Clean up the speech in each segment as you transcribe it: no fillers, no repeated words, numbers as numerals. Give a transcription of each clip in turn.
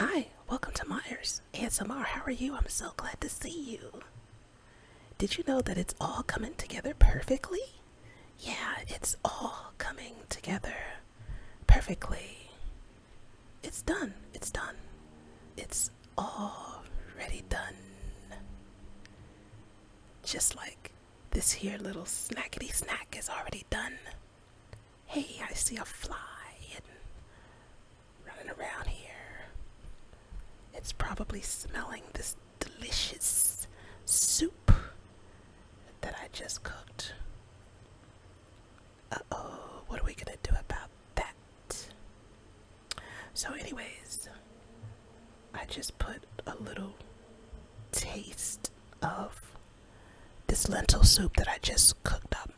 Hi, welcome to Myers ASMR. How are you? I'm so glad to see you. Did you know that it's all coming together perfectly? Yeah, it's all coming together perfectly. It's done. It's done. It's already done. Just like this here little snackety snack is already done. Hey, I see a fly running around here. It's probably smelling this delicious soup that I just cooked. Uh-oh, what are we gonna do about that? So anyways, I just put a little taste of this lentil soup that I just cooked up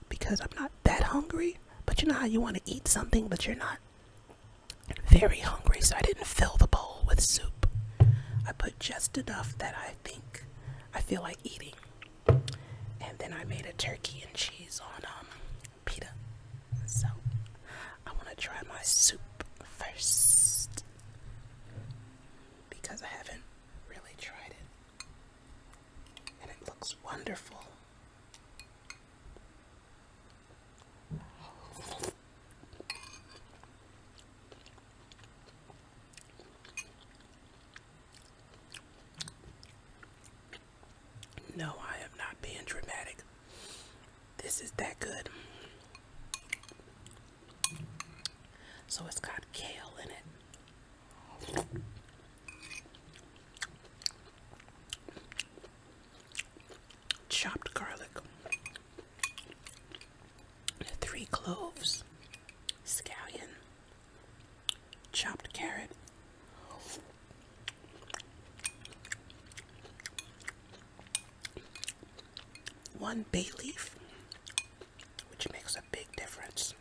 because I'm not that hungry, but you know how you want to eat something but you're not very hungry, so I didn't fill the bowl with soup. I put just enough that I feel like eating. And then I made a turkey and cheese on pita. So I want to try my soup first because I haven't really tried it. And it looks wonderful. No, I am not being dramatic. This is that good. So it's got kale in it. Chopped garlic. 3 cloves. Scallion. Chopped carrot. One bay leaf, which makes a big difference.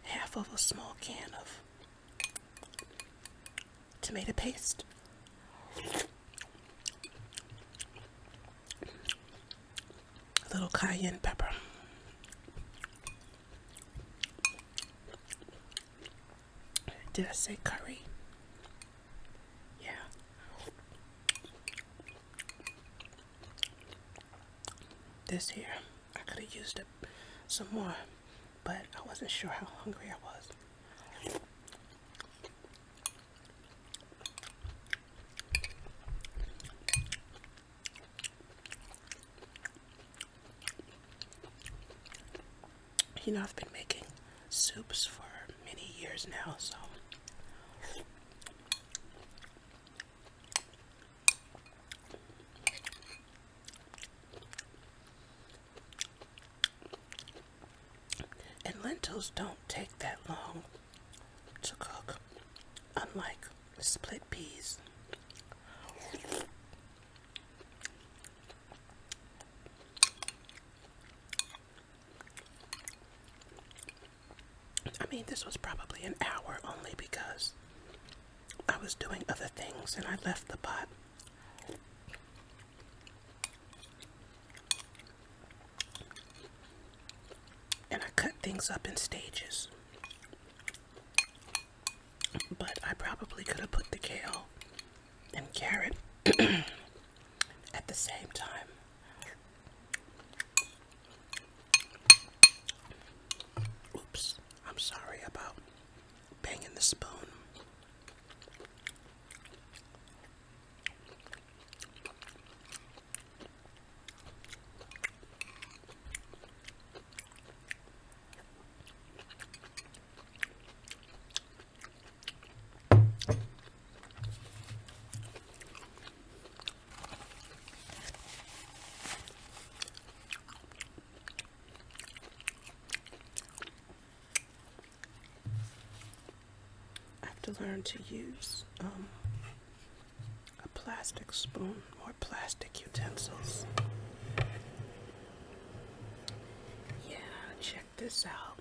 Half of a small can of tomato paste. A little cayenne pepper. Did I say curry? Yeah. This here, I could have used it some more, but I wasn't sure how hungry I was. You know, I've been making soups for many years now, so and lentils don't take that long to cook, unlike split peas. I mean, this was probably an hour only because I was doing other things and I left the pot. And I cut things up in stages. But I probably could have put the kale and carrot at the same time. Oops, I'm sorry about banging the spoon. I have to learn to use a plastic spoon or plastic utensils. Yeah, check this out.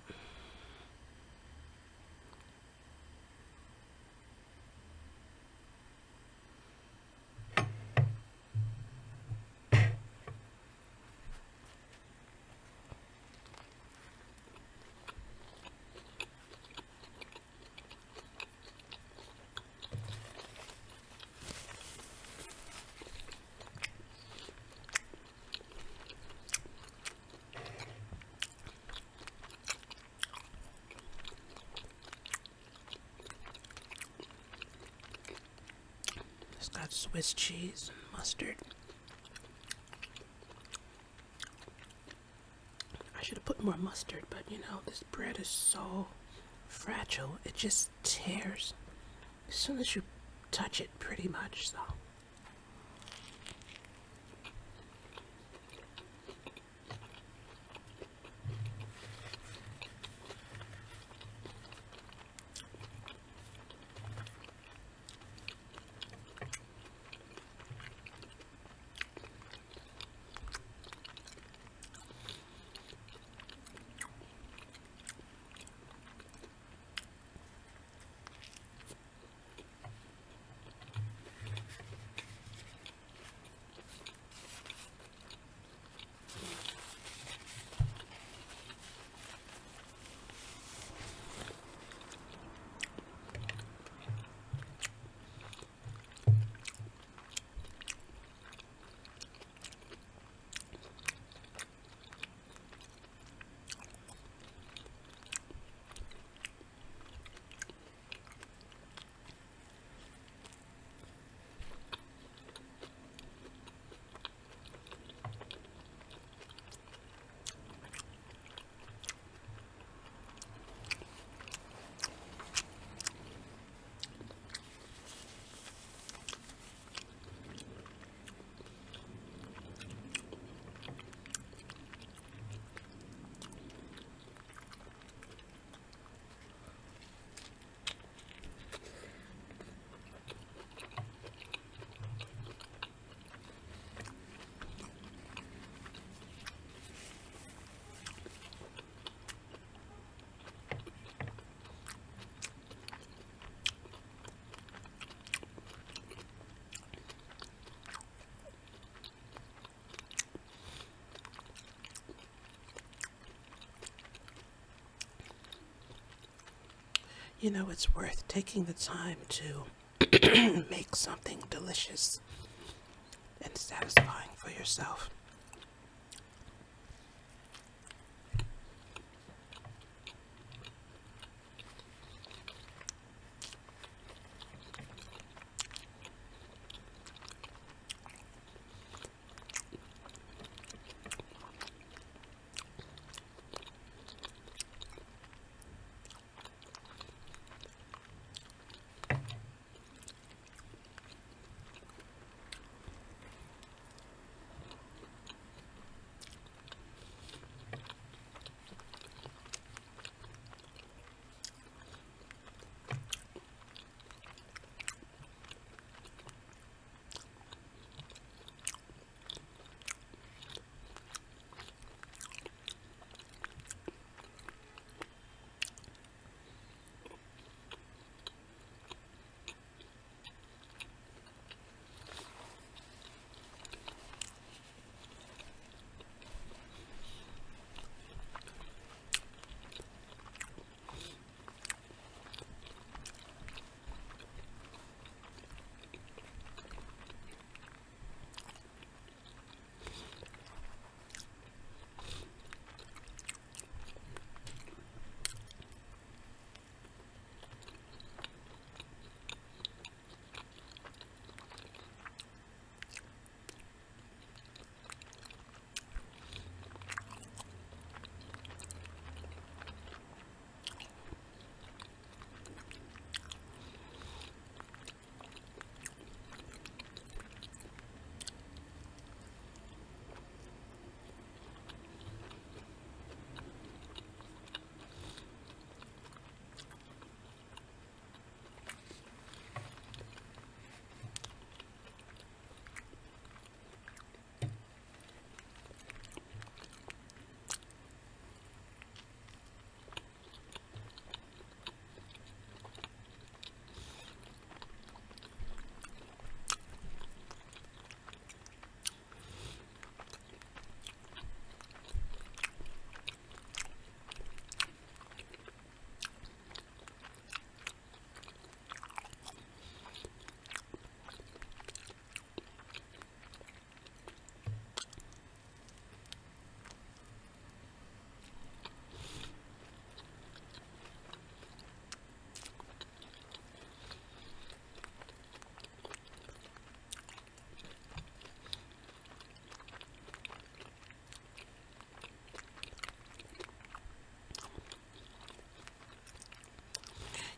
got Swiss cheese and mustard. I should have put more mustard, but you know, this bread is so fragile, it just tears as soon as you touch it, pretty much. So you know, it's worth taking the time to make something delicious and satisfying for yourself.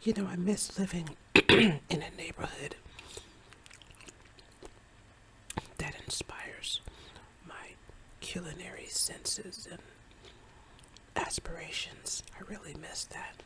You know, I miss living in a neighborhood that inspires my culinary senses and aspirations. I really miss that.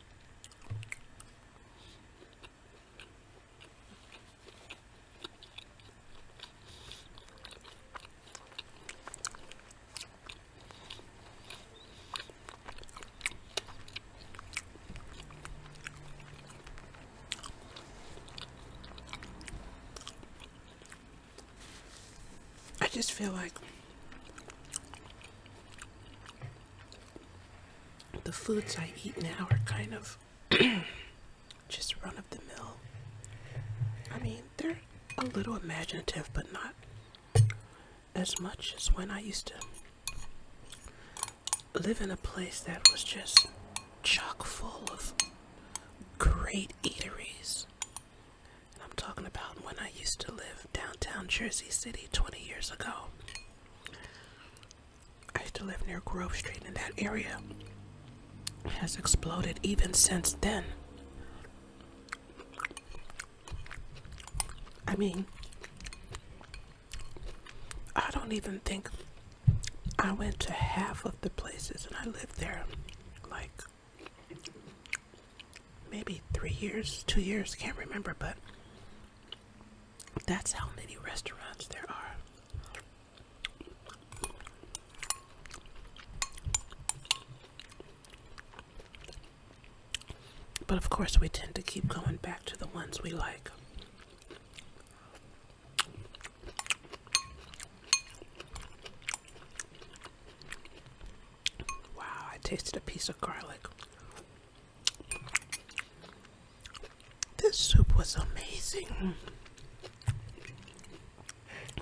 I just feel like the foods I eat now are kind of just run of the mill. I mean, they're a little imaginative, but not as much as when I used to live in a place that was just chock full of great eateries. And I'm talking about when I used to live downtown Jersey City 20 years ago. I used to live near Grove Street, and that area has exploded even since then. I mean, I don't even think I went to half of the places, and I lived there like maybe 3 years, 2 years, can't remember, but that's how many restaurants there are. But of course, we tend to keep going back to the ones we like. Wow, I tasted a piece of garlic. This soup was amazing.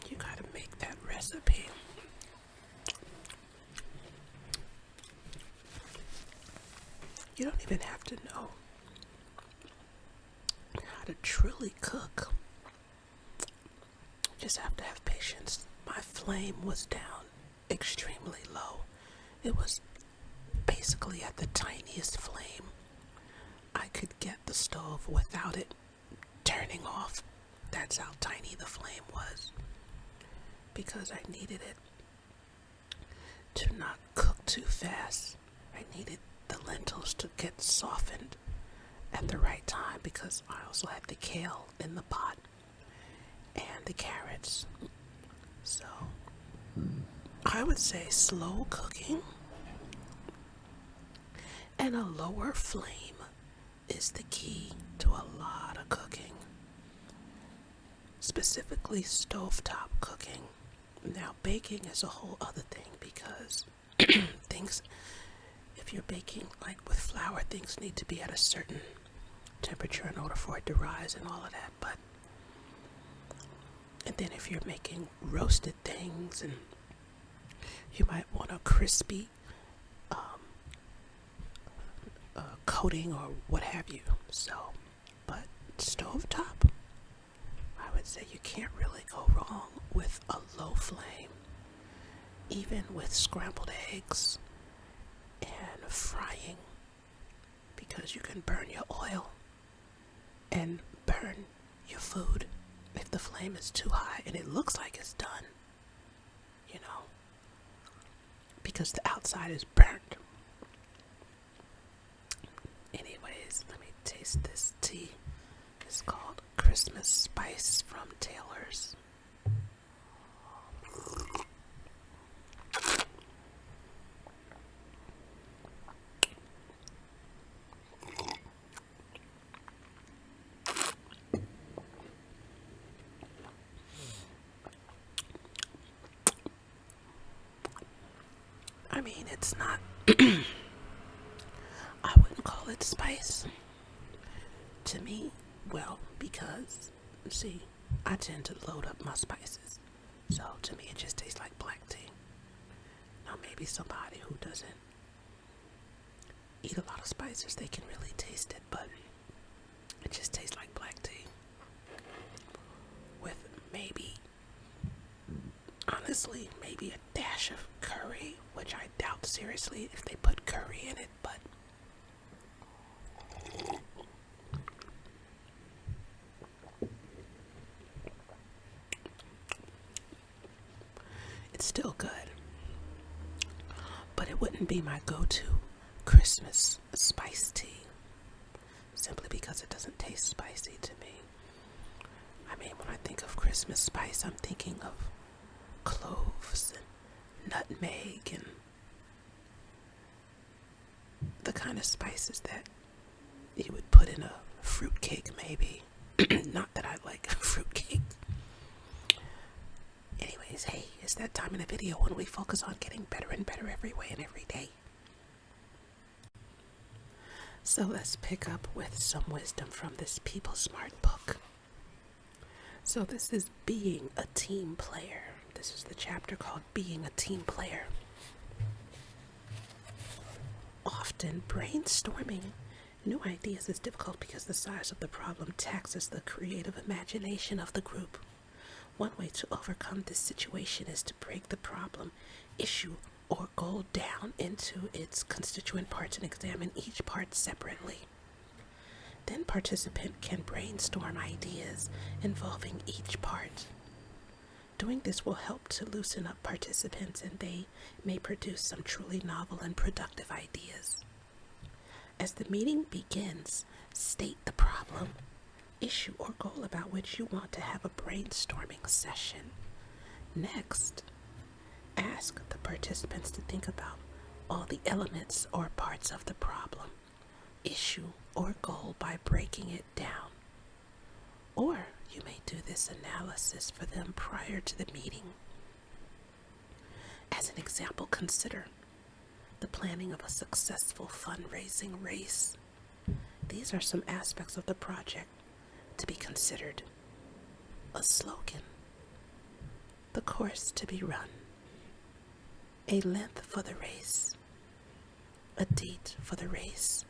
You gotta make that recipe. You don't even have to know how to truly cook. Just have to have patience. My flame was down extremely low. It was basically at the tiniest flame I could get the stove without it turning off. That's how tiny the flame was, because I needed it to not cook too fast. I needed the lentils to get softened at the right time, because I also had the kale in the pot and the carrots. So I would say slow cooking and a lower flame is the key to a lot of cooking, specifically stovetop cooking. Now, baking is a whole other thing, because things, if you're baking like with flour, things need to be at a certain temperature in order for it to rise and all of that. But and then if you're making roasted things, and you might want a crispy coating or what have you. So, but stovetop, I would say you can't really go wrong with a low flame, even with scrambled eggs and frying, because you can burn your oil and burn your food if the flame is too high and it looks like it's done, you know, because the outside is burnt. Anyways, let me taste this tea. It's called Christmas Spice from Taylor's. I mean, it's not, I wouldn't call it spice to me. Well, because, see, I tend to load up my spices. So to me, it just tastes like black tea. Now, maybe somebody who doesn't eat a lot of spices, they can really taste it, but it just tastes like black tea with maybe, honestly, maybe a dash of curry, which I doubt seriously if they put curry in it, but still good. But it wouldn't be my go-to Christmas spice tea, simply because it doesn't taste spicy to me. I mean, when I think of Christmas spice, I'm thinking of cloves and nutmeg and the kind of spices that you would put in a fruitcake, maybe. Not that I like fruitcake. Anyways, hey, it's that time in the video when we focus on getting better and better every way and every day. So let's pick up with some wisdom from this People Smart book. So this is Being a Team Player. This is the chapter called Being a Team Player. Often brainstorming new ideas is difficult because the size of the problem taxes the creative imagination of the group. One way to overcome this situation is to break the problem, issue, or goal down into its constituent parts and examine each part separately. Then participant can brainstorm ideas involving each part. Doing this will help to loosen up participants, and they may produce some truly novel and productive ideas. As the meeting begins, state the problem, issue, or goal about which you want to have a brainstorming session. Next, ask the participants to think about all the elements or parts of the problem, issue, or goal by breaking it down. Or you may do this analysis for them prior to the meeting. As an example, consider the planning of a successful fundraising race. These are some aspects of the project to be considered. A slogan, the course to be run, a length for the race, a date for the race.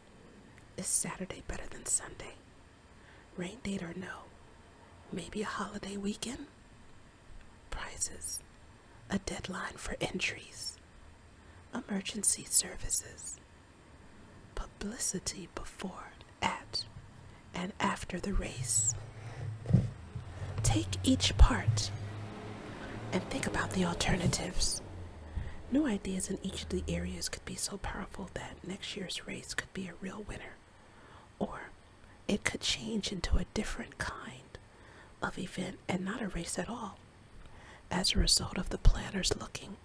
Is Saturday better than Sunday? Rain date or no? Maybe a holiday weekend? Prizes, a deadline for entries, emergency services, publicity before, at, and after the race. Take each part and think about the alternatives. New ideas in each of the areas could be so powerful that next year's race could be a real winner, or it could change into a different kind of event and not a race at all, as a result of the planners looking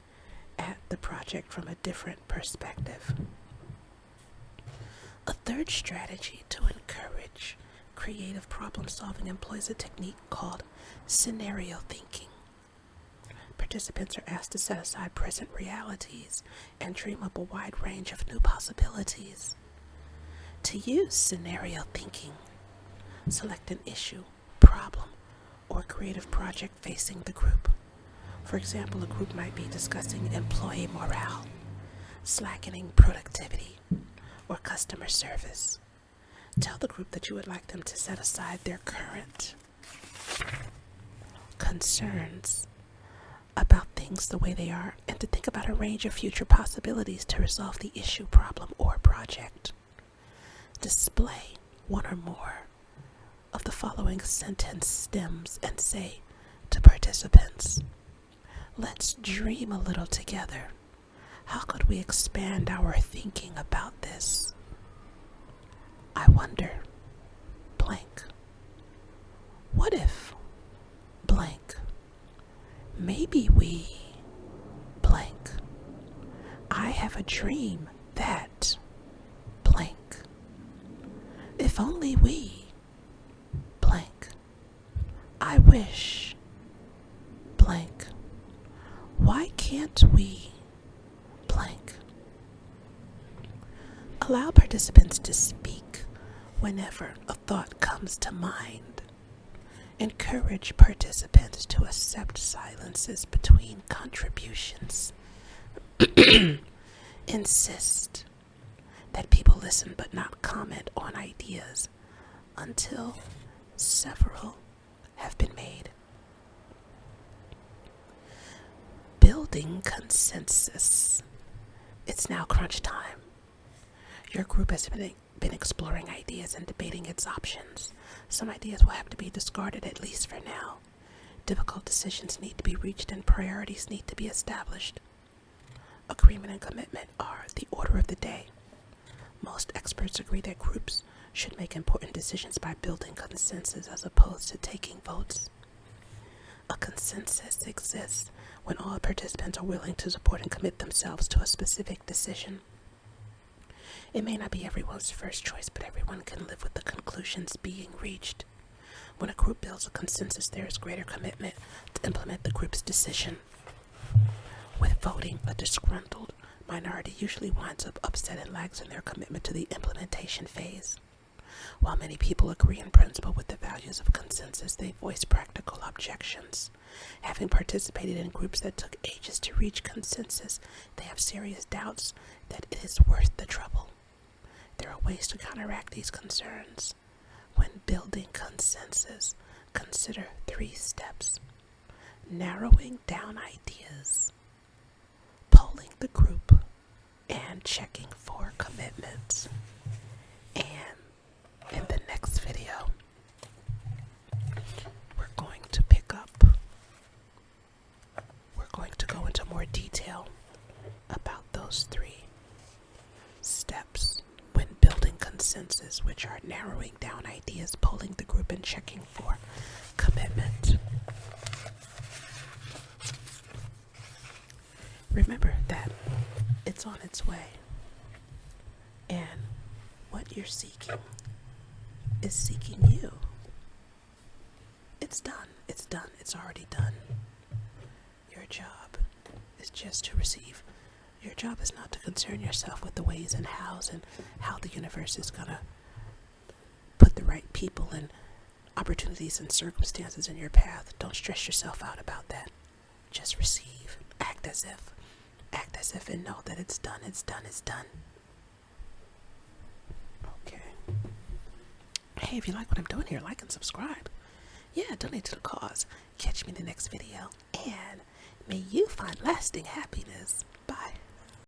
at the project from a different perspective. A third strategy to encourage creative problem solving employs a technique called scenario thinking. Participants are asked to set aside present realities and dream up a wide range of new possibilities. To use scenario thinking, select an issue, problem, or creative project facing the group. For example, a group might be discussing employee morale, slackening productivity, or customer service. Tell the group that you would like them to set aside their current concerns about things the way they are and to think about a range of future possibilities to resolve the issue, problem, or project. Display one or more of the following sentence stems and say to participants, let's dream a little together. How could we expand our thinking about this? I wonder, blank. What if, blank? Maybe we, blank. I have a dream that, blank. If only we, blank. I wish, blank. Why can't we, blank? Allow participants to speak whenever a thought comes to mind. Encourage participants to accept silences between contributions. Insist that people listen but not comment on ideas until several have been made. Building consensus. It's now crunch time. Your group has been exploring ideas and debating its options. Some ideas will have to be discarded, at least for now. Difficult decisions need to be reached and priorities need to be established. Agreement and commitment are the order of the day. Most experts agree that groups should make important decisions by building consensus as opposed to taking votes. A consensus exists when all participants are willing to support and commit themselves to a specific decision. It may not be everyone's first choice, but everyone can live with the conclusions being reached. When a group builds a consensus, there is greater commitment to implement the group's decision. With voting, a disgruntled minority usually winds up upset and lags in their commitment to the implementation phase. While many people agree in principle with the values of consensus, they voice practical objections. Having participated in groups that took ages to reach consensus, they have serious doubts that it is worth the trouble. There are ways to counteract these concerns. When building consensus, consider 3 steps: narrowing down ideas, polling the group, and checking for commitments. And in the next video, we're going to go into more detail about those 3 steps when building consensus, which are narrowing down ideas, polling the group, and checking for commitment. Remember that it's on its way, and what you're seeking is seeking you. It's done. It's done. It's already done. Your job is just to receive. Your job is not to concern yourself with the ways and hows and how the universe is gonna put the right people and opportunities and circumstances in your path. Don't stress yourself out about that. Just receive. Act as if, and know that it's done. It's done. It's done. Okay. Hey, if you like what I'm doing here, like and subscribe. Yeah, donate to the cause. Catch me in the next video, and may you find lasting happiness.